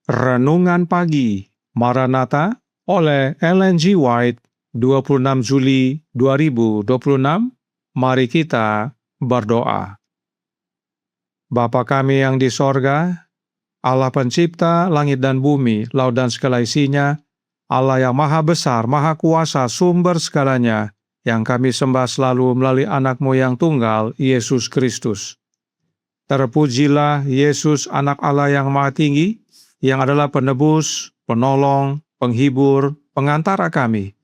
Renungan Pagi Maranatha oleh Ellen G. White, 26 Juli 2026. Mari kita berdoa. Bapa kami yang di sorga, Allah pencipta langit dan bumi, laut dan segala isinya, Allah yang maha besar, maha kuasa, sumber segalanya, yang kami sembah selalu melalui anak-Mu yang tunggal, Yesus Kristus. Terpujilah Yesus, anak Allah yang maha tinggi, yang adalah penebus, penolong, penghibur, pengantara kami.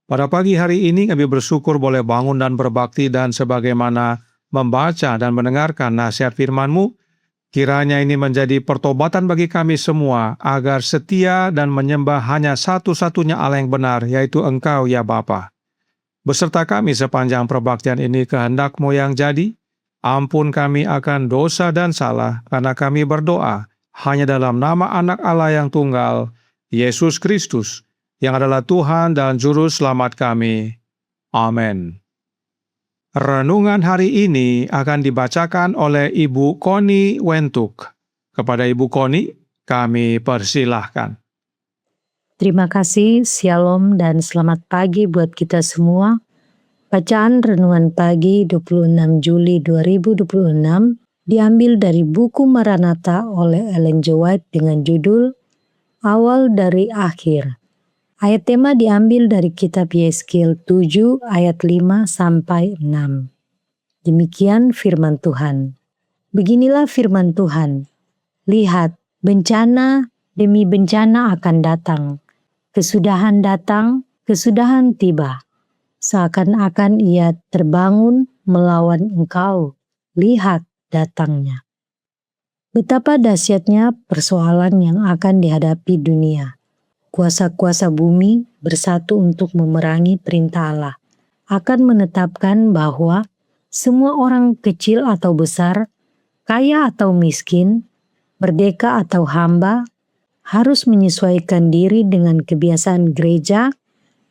Pada pagi hari ini kami bersyukur boleh bangun dan berbakti, dan sebagaimana membaca dan mendengarkan nasihat firman-Mu, kiranya ini menjadi pertobatan bagi kami semua, agar setia dan menyembah hanya satu-satunya Allah yang benar, yaitu Engkau ya Bapa. Beserta kami sepanjang perbaktian ini, kehendak-Mu yang jadi. Ampun kami akan dosa dan salah, karena kami berdoa hanya dalam nama anak Allah yang tunggal, Yesus Kristus, yang adalah Tuhan dan Juru Selamat kami. Amin. Renungan hari ini akan dibacakan oleh Ibu Connie Wentuk. Kepada Ibu Connie, kami persilahkan. Terima kasih, Shalom dan selamat pagi buat kita semua. Bacaan Renungan Pagi 26 Juli 2026 diambil dari buku Maranatha oleh Ellen G. White dengan judul Awal dari Akhir. Ayat tema diambil dari kitab Yeskil 7 ayat 5 sampai 6. Demikian firman Tuhan. Beginilah firman Tuhan. Lihat, bencana demi bencana akan datang. Kesudahan datang, kesudahan tiba. Seakan-akan ia terbangun melawan engkau. Lihat datangnya. Betapa dahsyatnya persoalan yang akan dihadapi dunia. Kuasa-kuasa bumi bersatu untuk memerangi perintah Allah. Akan menetapkan bahwa semua orang kecil atau besar, kaya atau miskin, merdeka atau hamba, harus menyesuaikan diri dengan kebiasaan gereja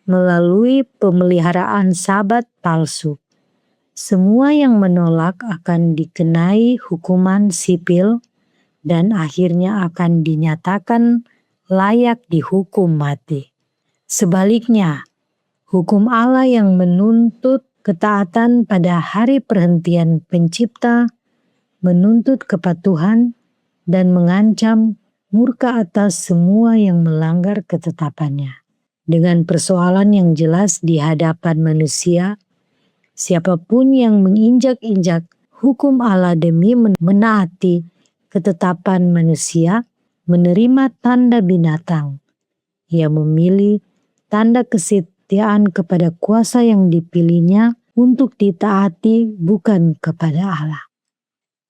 melalui pemeliharaan Sabat palsu. Semua yang menolak akan dikenai hukuman sipil dan akhirnya akan dinyatakan layak dihukum mati. Sebaliknya, hukum Allah yang menuntut ketaatan pada hari perhentian Pencipta, menuntut kepatuhan dan mengancam murka atas semua yang melanggar ketetapannya. Dengan persoalan yang jelas di hadapan manusia, siapapun yang menginjak-injak hukum Allah demi menaati ketetapan manusia, menerima tanda binatang. Ia memilih tanda kesetiaan kepada kuasa yang dipilihnya untuk ditaati, bukan kepada Allah.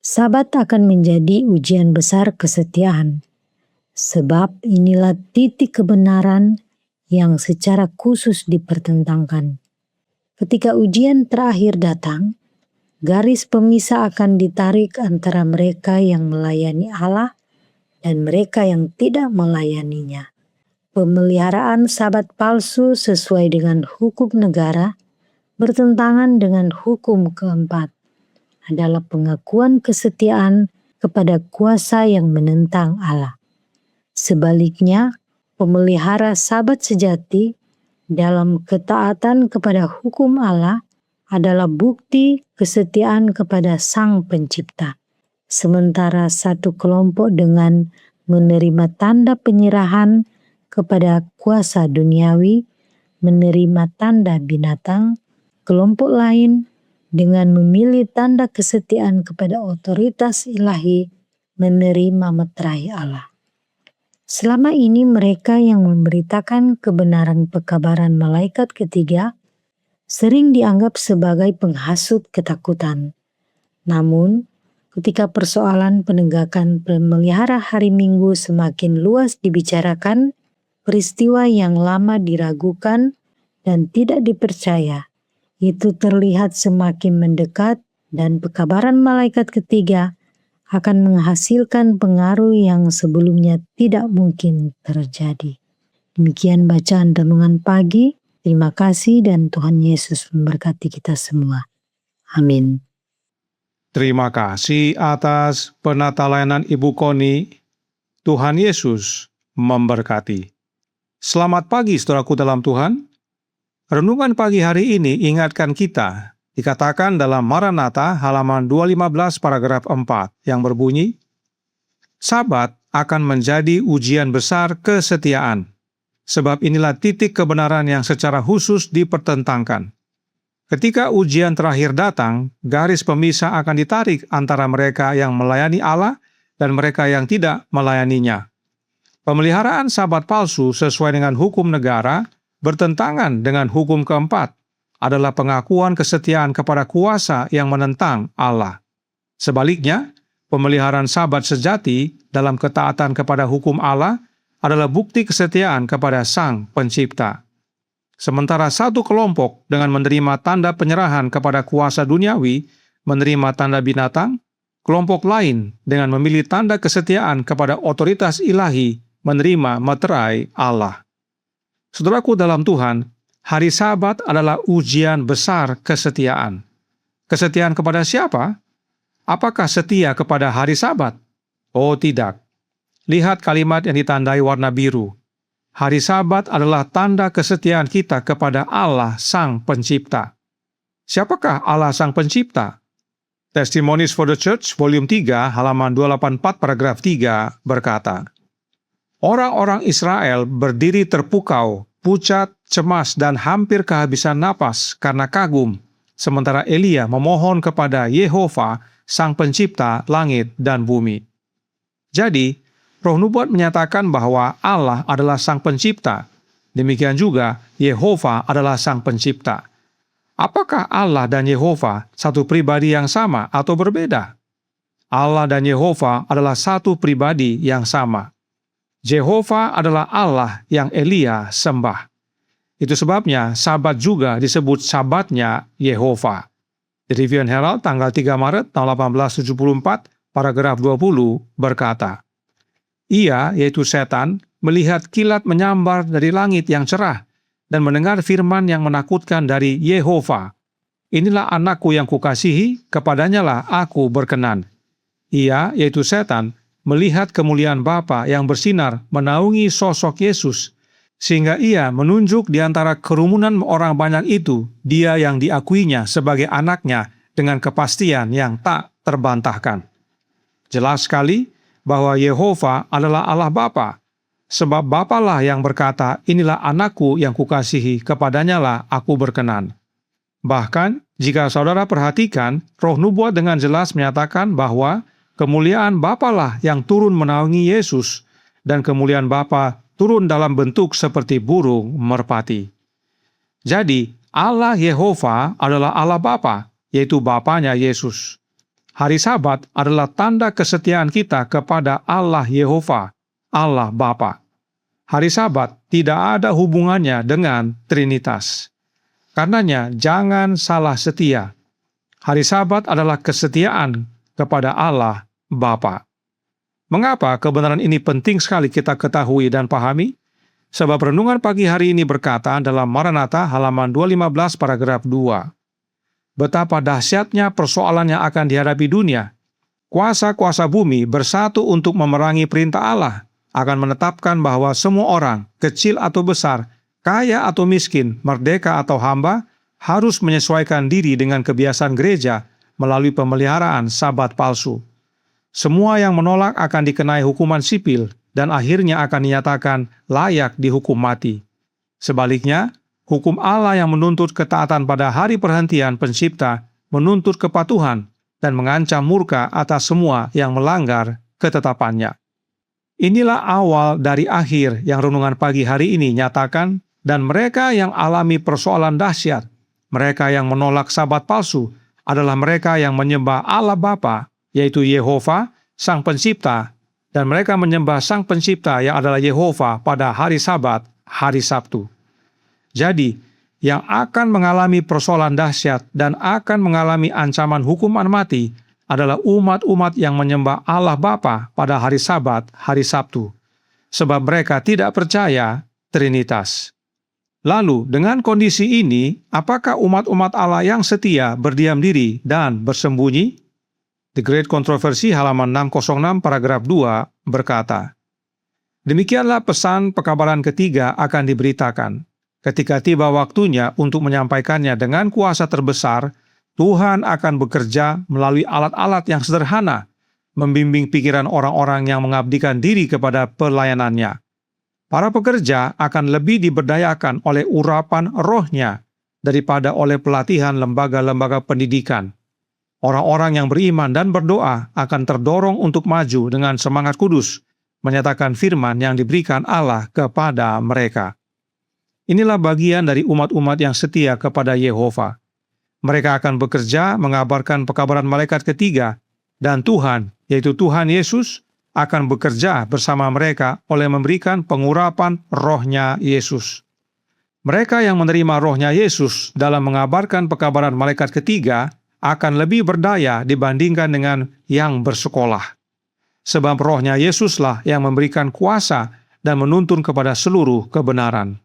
Sabat akan menjadi ujian besar kesetiaan, sebab inilah titik kebenaran yang secara khusus dipertentangkan. Ketika ujian terakhir datang, garis pemisah akan ditarik antara mereka yang melayani Allah dan mereka yang tidak melayaninya. Pemeliharaan Sabat palsu sesuai dengan hukum negara bertentangan dengan hukum keempat, adalah pengakuan kesetiaan kepada kuasa yang menentang Allah. Sebaliknya, pemelihara Sabat sejati dalam ketaatan kepada hukum Allah adalah bukti kesetiaan kepada Sang Pencipta. Sementara satu kelompok dengan menerima tanda penyerahan kepada kuasa duniawi, menerima tanda binatang, kelompok lain dengan memilih tanda kesetiaan kepada otoritas ilahi, menerima meterai Allah. Selama ini mereka yang memberitakan kebenaran pekabaran malaikat ketiga sering dianggap sebagai penghasut ketakutan. Namun, ketika persoalan penegakan pemelihara hari Minggu semakin luas dibicarakan, peristiwa yang lama diragukan dan tidak dipercaya, itu terlihat semakin mendekat dan pekabaran malaikat ketiga akan menghasilkan pengaruh yang sebelumnya tidak mungkin terjadi. Demikian bacaan Renungan Pagi. Terima kasih dan Tuhan Yesus memberkati kita semua. Amin. Terima kasih atas penata layanan Ibu Connie. Tuhan Yesus memberkati. Selamat pagi saudaraku dalam Tuhan. Renungan pagi hari ini ingatkan kita, dikatakan dalam Maranatha halaman 215 paragraf 4 yang berbunyi, Sabat akan menjadi ujian besar kesetiaan, sebab inilah titik kebenaran yang secara khusus dipertentangkan. Ketika ujian terakhir datang, garis pemisah akan ditarik antara mereka yang melayani Allah dan mereka yang tidak melayaninya. Pemeliharaan sabat palsu sesuai dengan hukum negara bertentangan dengan hukum keempat adalah pengakuan kesetiaan kepada kuasa yang menentang Allah. Sebaliknya, pemeliharaan sabat sejati dalam ketaatan kepada hukum Allah adalah bukti kesetiaan kepada Sang Pencipta. Sementara satu kelompok dengan menerima tanda penyerahan kepada kuasa duniawi, menerima tanda binatang, kelompok lain dengan memilih tanda kesetiaan kepada otoritas ilahi, menerima meterai Allah. Saudaraku dalam Tuhan, hari Sabat adalah ujian besar kesetiaan. Kesetiaan kepada siapa? Apakah setia kepada hari Sabat? Oh tidak. Lihat kalimat yang ditandai warna biru. Hari Sabat adalah tanda kesetiaan kita kepada Allah Sang Pencipta. Siapakah Allah Sang Pencipta? Testimonies for the Church, volume 3, halaman 284, paragraf 3, berkata, Orang-orang Israel berdiri terpukau, pucat, cemas, dan hampir kehabisan napas karena kagum, sementara Elia memohon kepada Yehova, Sang Pencipta langit dan bumi. Jadi, Roh Nubuat menyatakan bahwa Allah adalah Sang Pencipta. Demikian juga, Yehova adalah Sang Pencipta. Apakah Allah dan Yehova satu pribadi yang sama atau berbeda? Allah dan Yehova adalah satu pribadi yang sama. Yehova adalah Allah yang Elia sembah. Itu sebabnya Sabat juga disebut Sabatnya Yehova. The Review and Herald tanggal 3 Maret tahun 1874, paragraf 20 berkata, Ia, yaitu setan, melihat kilat menyambar dari langit yang cerah dan mendengar firman yang menakutkan dari Yehova. Inilah anakku yang kukasihi, kepadanya lah aku berkenan. Ia, yaitu setan, melihat kemuliaan Bapa yang bersinar menaungi sosok Yesus, sehingga ia menunjuk di antara kerumunan orang banyak itu, dia yang diakuinya sebagai anaknya dengan kepastian yang tak terbantahkan. Jelas sekali bahwa Yehova adalah Allah Bapa, sebab Bapalah yang berkata, inilah anakku yang kukasihi, kepadanya lah aku berkenan. Bahkan, jika saudara perhatikan, Roh Nubuat dengan jelas menyatakan bahwa kemuliaan Bapalah yang turun menaungi Yesus, dan kemuliaan Bapa turun dalam bentuk seperti burung merpati. Jadi, Allah Yehova adalah Allah Bapa, yaitu Bapanya Yesus. Hari Sabat adalah tanda kesetiaan kita kepada Allah Yehova, Allah Bapa. Hari Sabat tidak ada hubungannya dengan Trinitas. Karenanya, jangan salah setia. Hari Sabat adalah kesetiaan kepada Allah Bapa. Mengapa kebenaran ini penting sekali kita ketahui dan pahami? Sebab renungan pagi hari ini berkata dalam Maranatha halaman 215 paragraf 2. Betapa dahsyatnya persoalan yang akan dihadapi dunia. Kuasa-kuasa bumi bersatu untuk memerangi perintah Allah, akan menetapkan bahwa semua orang, kecil atau besar, kaya atau miskin, merdeka atau hamba, harus menyesuaikan diri dengan kebiasaan gereja melalui pemeliharaan Sabat palsu. Semua yang menolak akan dikenai hukuman sipil dan akhirnya akan dinyatakan layak dihukum mati. Sebaliknya, hukum Allah yang menuntut ketaatan pada hari perhentian Pencipta menuntut kepatuhan dan mengancam murka atas semua yang melanggar ketetapannya. Inilah awal dari akhir yang renungan pagi hari ini nyatakan, dan mereka yang alami persoalan dahsyat, mereka yang menolak Sabat palsu, adalah mereka yang menyembah Allah Bapa, yaitu Yehova, Sang Pencipta, dan mereka menyembah Sang Pencipta yang adalah Yehova pada hari Sabat, hari Sabtu. Jadi, yang akan mengalami persoalan dahsyat dan akan mengalami ancaman hukuman mati adalah umat-umat yang menyembah Allah Bapa pada hari Sabat, hari Sabtu, sebab mereka tidak percaya Trinitas. Lalu, dengan kondisi ini, apakah umat-umat Allah yang setia berdiam diri dan bersembunyi? The Great Controversy halaman 606 paragraf 2 berkata, Demikianlah pesan pekabaran ketiga akan diberitakan. Ketika tiba waktunya untuk menyampaikannya dengan kuasa terbesar, Tuhan akan bekerja melalui alat-alat yang sederhana, membimbing pikiran orang-orang yang mengabdikan diri kepada pelayanannya. Para pekerja akan lebih diberdayakan oleh urapan rohnya daripada oleh pelatihan lembaga-lembaga pendidikan. Orang-orang yang beriman dan berdoa akan terdorong untuk maju dengan semangat kudus, menyatakan firman yang diberikan Allah kepada mereka. Inilah bagian dari umat-umat yang setia kepada Yehova. Mereka akan bekerja mengabarkan pekabaran malaikat ketiga, dan Tuhan, yaitu Tuhan Yesus, akan bekerja bersama mereka oleh memberikan pengurapan rohnya Yesus. Mereka yang menerima rohnya Yesus dalam mengabarkan pekabaran malaikat ketiga akan lebih berdaya dibandingkan dengan yang bersekolah. Sebab rohnya Yesuslah yang memberikan kuasa dan menuntun kepada seluruh kebenaran.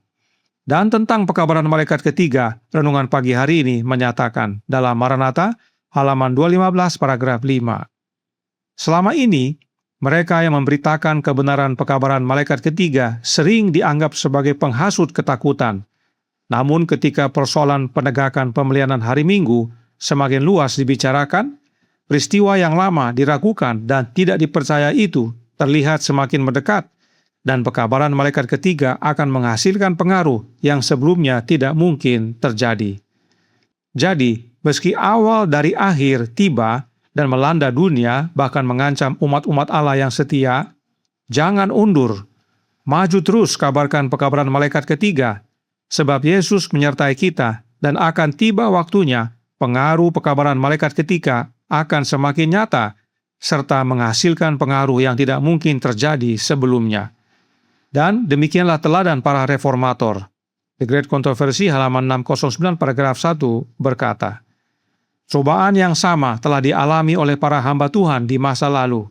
Dan tentang pekabaran malaikat ketiga, renungan pagi hari ini menyatakan dalam Maranatha, halaman 215 paragraf 5. Selama ini, mereka yang memberitakan kebenaran pekabaran malaikat ketiga sering dianggap sebagai penghasut ketakutan. Namun ketika persoalan penegakan pemeliharaan hari Minggu semakin luas dibicarakan, peristiwa yang lama diragukan dan tidak dipercaya itu terlihat semakin mendekat, dan pekabaran malaikat ketiga akan menghasilkan pengaruh yang sebelumnya tidak mungkin terjadi. Jadi, meski awal dari akhir tiba dan melanda dunia, bahkan mengancam umat-umat Allah yang setia, jangan undur. Maju terus kabarkan pekabaran malaikat ketiga, sebab Yesus menyertai kita dan akan tiba waktunya pengaruh pekabaran malaikat ketiga akan semakin nyata serta menghasilkan pengaruh yang tidak mungkin terjadi sebelumnya. Dan demikianlah teladan para reformator. The Great Controversy halaman 609 paragraf 1 berkata, cobaan yang sama telah dialami oleh para hamba Tuhan di masa lalu.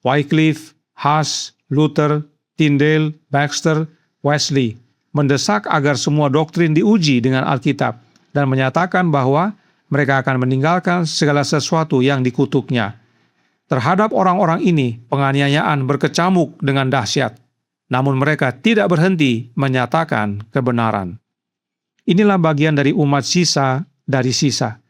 Wycliffe, Huss, Luther, Tyndale, Baxter, Wesley mendesak agar semua doktrin diuji dengan Alkitab dan menyatakan bahwa mereka akan meninggalkan segala sesuatu yang dikutuknya. Terhadap orang-orang ini, penganiayaan berkecamuk dengan dahsyat, namun mereka tidak berhenti menyatakan kebenaran. Inilah bagian dari umat sisa dari sisa.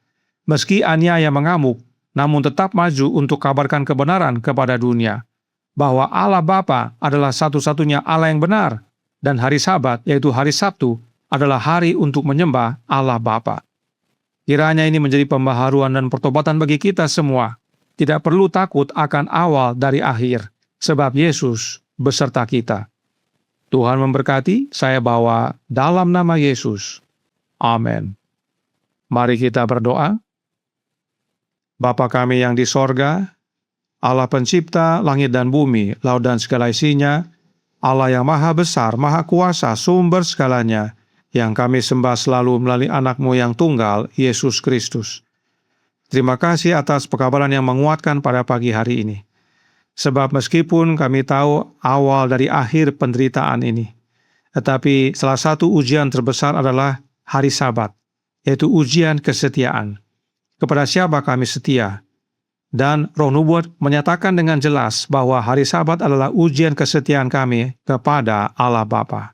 Meski aniaya mengamuk, namun tetap maju untuk kabarkan kebenaran kepada dunia, bahwa Allah Bapa adalah satu-satunya Allah yang benar, dan hari Sabat, yaitu hari Sabtu, adalah hari untuk menyembah Allah Bapa. Kiranya ini menjadi pembaharuan dan pertobatan bagi kita semua. Tidak perlu takut akan awal dari akhir, sebab Yesus beserta kita. Tuhan memberkati, saya bawa dalam nama Yesus. Amin. Mari kita berdoa. Bapa kami yang di sorga, Allah pencipta langit dan bumi, laut dan segala isinya, Allah yang maha besar, maha kuasa, sumber segalanya, yang kami sembah selalu melalui anak-Mu yang tunggal, Yesus Kristus. Terima kasih atas pekabaran yang menguatkan pada pagi hari ini. Sebab meskipun kami tahu awal dari akhir penderitaan ini, tetapi salah satu ujian terbesar adalah hari Sabat, yaitu ujian kesetiaan. Kepada siapa kami setia? Dan Roh Nubuat menyatakan dengan jelas bahwa hari Sabat adalah ujian kesetiaan kami kepada Allah Bapa.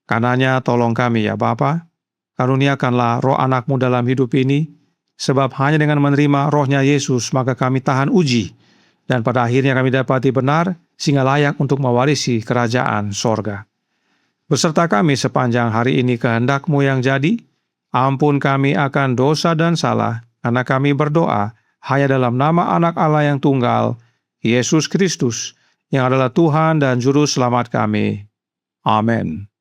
Karenanya tolong kami ya Bapa, karuniakanlah roh anak-Mu dalam hidup ini, sebab hanya dengan menerima rohnya Yesus maka kami tahan uji, dan pada akhirnya kami dapati benar sehingga layak untuk mewarisi kerajaan sorga. Beserta kami sepanjang hari ini kehendak-Mu yang jadi, ampun kami akan dosa dan salah, karena kami berdoa hanya dalam nama anak Allah yang tunggal, Yesus Kristus, yang adalah Tuhan dan Juru Selamat kami. Amin.